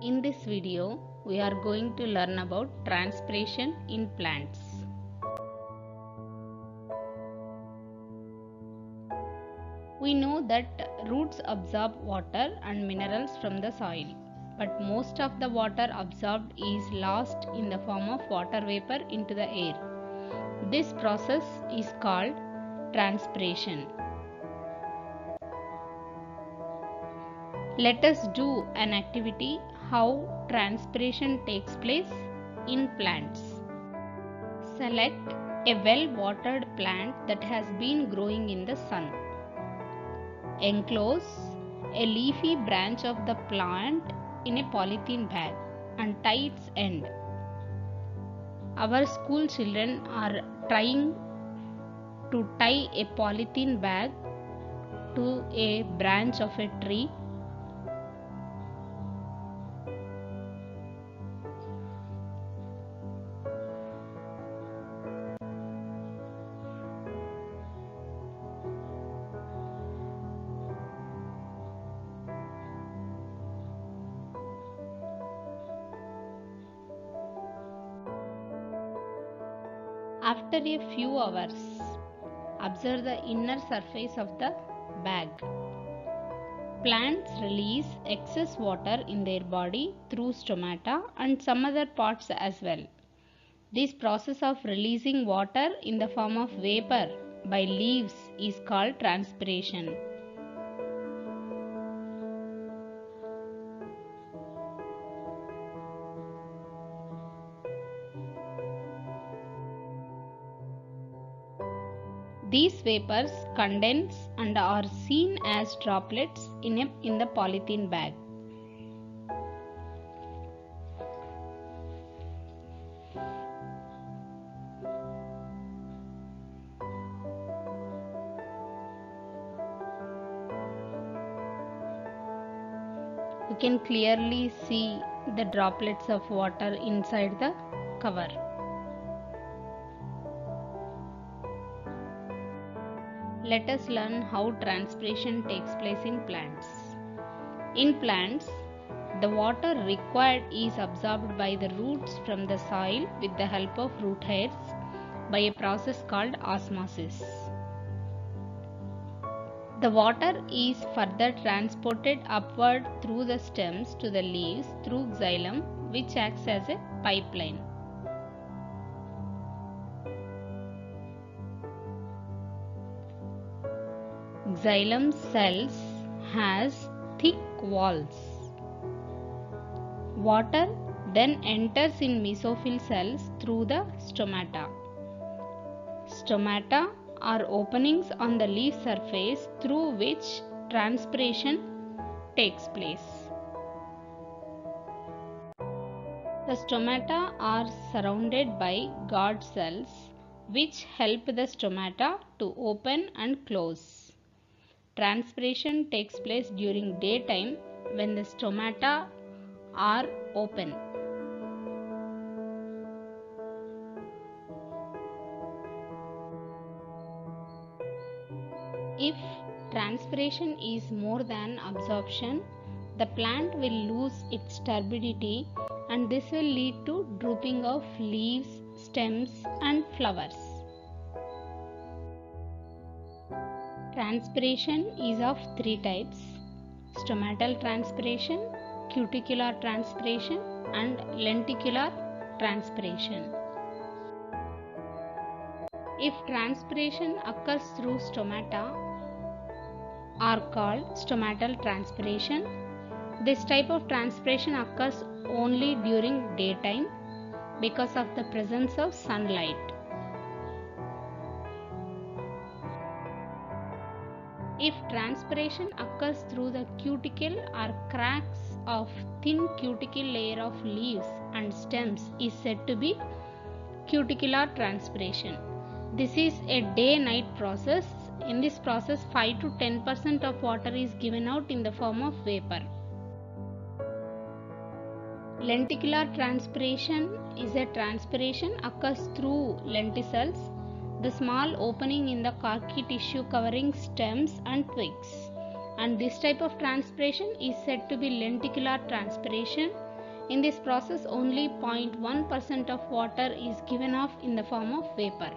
In this video, we are going to learn about transpiration in plants. We know that roots absorb water and minerals from the soil, but most of the water absorbed is lost in the form of water vapor into the air. This process is called transpiration. Let us do an activity how transpiration takes place in plants. Select a well-watered plant that has been growing in the sun. Enclose a leafy branch of the plant in a polythene bag and tie its end. Our school children are trying to tie a polythene bag to a branch of a tree. After a few hours, observe the inner surface of the bag. Plants release excess water in their body through stomata and some other parts as well. This process of releasing water in the form of vapor by leaves is called transpiration. These vapors condense and are seen as droplets in the polythene bag. You can clearly see the droplets of water inside the cover. Let us learn how transpiration takes place in plants. In plants, the water required is absorbed by the roots from the soil with the help of root hairs by a process called osmosis. The water is further transported upward through the stems to the leaves through xylem, which acts as a pipeline. Xylem cells has thick walls. Water then enters in mesophyll cells through the stomata. Stomata are openings on the leaf surface through which transpiration takes place. The stomata are surrounded by guard cells which help the stomata to open and close. Transpiration takes place during daytime when the stomata are open. If transpiration is more than absorption, the plant will lose its turbidity and this will lead to drooping of leaves, stems and flowers. Transpiration is of three types: stomatal transpiration, cuticular transpiration and lenticular transpiration. If transpiration occurs through stomata are called stomatal transpiration. This type of transpiration occurs only during daytime because of the presence of sunlight. If transpiration occurs through the cuticle or cracks of thin cuticle layer of leaves and stems is said to be cuticular transpiration. This is a day-night process. In this process, 5 to 10% of water is given out in the form of vapor. Lenticular transpiration is a transpiration occurs through lenticels, the small opening in the corky tissue covering stems and twigs. And this type of transpiration is said to be lenticular transpiration In this process, only 0.1% of water is given off in the form of vapor.